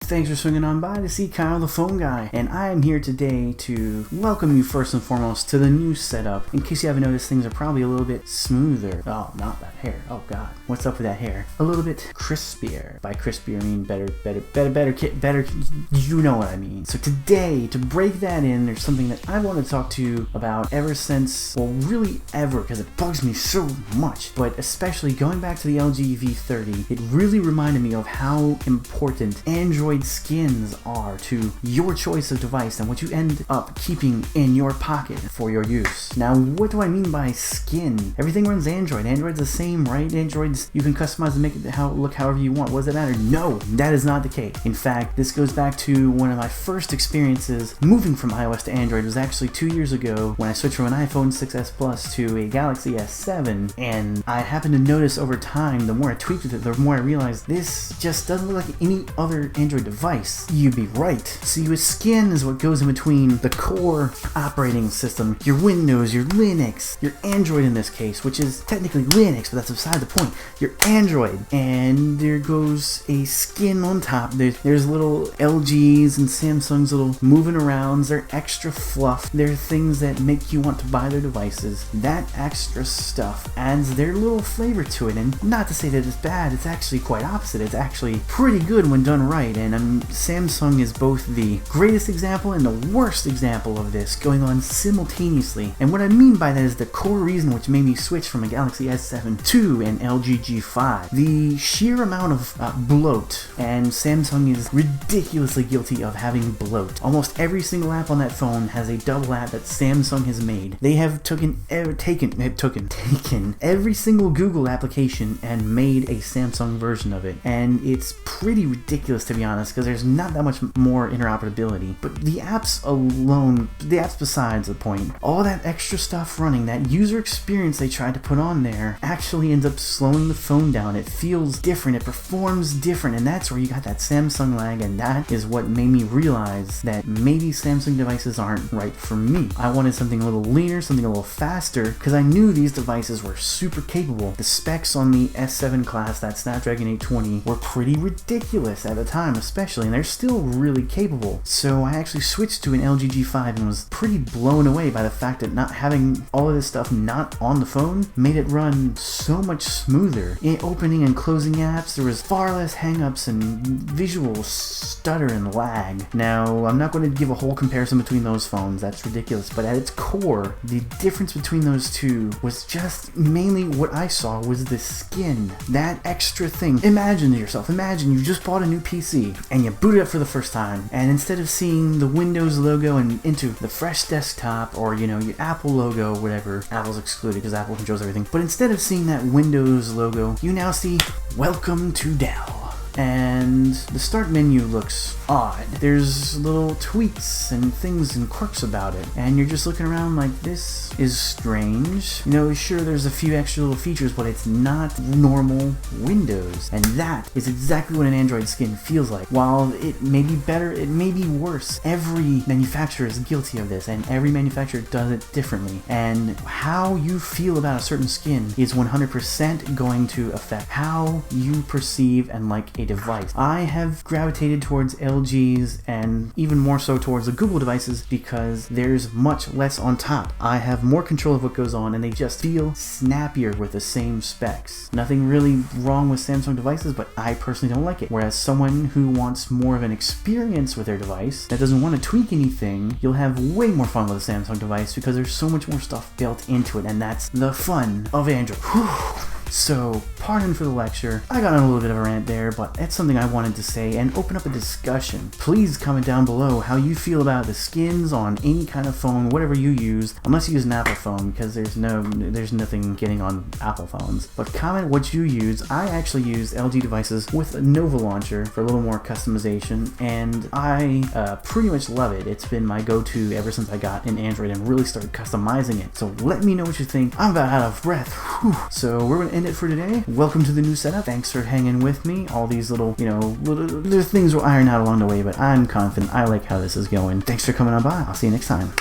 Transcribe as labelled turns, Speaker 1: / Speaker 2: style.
Speaker 1: Thanks for swinging on by to see Kyle the Phone Guy, and I am here today to welcome you first and foremost to the new setup. In case you haven't noticed, things are probably a little bit smoother. Oh, not that hair. Oh god, what's up with that hair? A little bit crispier. By crispier I mean better. You know what I mean. So today, to break that in, there's something that I want to talk to you about ever since, well, really ever, because it bugs me so much. But especially going back to the LG V30, it really reminded me of how important Android skins are to your choice of device and what you end up keeping in your pocket for your use. Now, what do I mean by skin? Everything runs Android. Android's the same, right? Android's, you can customize and make it look however you want. What does it matter? No, that is not the case. In fact, this goes back to one of my first experiences moving from iOS to Android. It was actually 2 years ago when I switched from an iPhone 6s Plus to a Galaxy S7, and I happened to notice over time, the more I tweaked with it, the more I realized this just doesn't look like any other Android device. You'd be right. See, with skin is what goes in between the core operating system, your Windows, your Linux, your Android in this case, which is technically Linux, but that's beside the point. Your Android, and there goes a skin on top. There's little LGs and Samsung's little moving arounds. They're extra fluff. They're things that make you want to buy their devices. That extra stuff adds their little flavor to it, and not to say that it's bad, it's actually quite opposite. It's actually pretty good when done right, and Samsung is both the greatest example and the worst example of this going on simultaneously. And what I mean by that is the core reason which made me switch from a Galaxy S7 to an LG G5. The sheer amount of bloat, and Samsung is ridiculously guilty of having bloat. Almost every single app on that phone has a double app that Samsung has made. They have taken every single Google application and made a Samsung version of it, and it's pretty ridiculous, to be honest, because there's not that much more interoperability. But the apps alone, the apps besides the point, all that extra stuff running, that user experience they tried to put on there actually ends up slowing the phone down. It feels different, it performs different, and that's where you got that Samsung lag, and that is what made me realize that maybe Samsung devices aren't right for me. I wanted something a little leaner, something a little faster, because I knew these devices were super capable. The specs on the S7 class, that Snapdragon 820, were pretty ridiculous at the time, especially, and they're still really capable. So I actually switched to an LG G5 and was pretty blown away by the fact that not having all of this stuff not on the phone made it run so much smoother. In opening and closing apps, there was far less hangups and visual stutter and lag. Now, I'm not going to give a whole comparison between those phones, that's ridiculous, but at its core, the difference between those two was just mainly what I saw was the skin. That extra thing. Imagine you just bought a new PC and you boot it up for the first time, and instead of seeing the Windows logo and into the fresh desktop, or your Apple logo, whatever, Apple's excluded because Apple controls everything, but instead of seeing that Windows logo, you now see "Welcome to Dell." And the start menu looks odd. There's little tweaks and things and quirks about it, and you're just looking around like, this is strange. Sure, there's a few extra little features, but it's not normal Windows, and that is exactly what an Android skin feels like. While it may be better, it may be worse. Every manufacturer is guilty of this, and every manufacturer does it differently, and how you feel about a certain skin is 100% going to affect how you perceive and like a device. I have gravitated towards LGs, and even more so towards the Google devices, because there's much less on top. I have more control of what goes on, and they just feel snappier with the same specs. Nothing really wrong with Samsung devices, but I personally don't like it. Whereas someone who wants more of an experience with their device, that doesn't want to tweak anything, you'll have way more fun with a Samsung device because there's so much more stuff built into it, and that's the fun of Android. Whew. So, pardon for the lecture. I got on a little bit of a rant there, but that's something I wanted to say and open up a discussion. Please comment down below how you feel about the skins on any kind of phone, whatever you use, unless you use an Apple phone, because there's nothing getting on Apple phones. But comment what you use. I actually use LG devices with a Nova Launcher for a little more customization, and I pretty much love it. It's been my go-to ever since I got an Android and really started customizing it. So let me know what you think. I'm about out of breath. Whew. So we're going to end it for today. Welcome to the new setup. Thanks for hanging with me. All these little things will iron out along the way, but I'm confident. I like how this is going. Thanks for coming on by. I'll see you next time.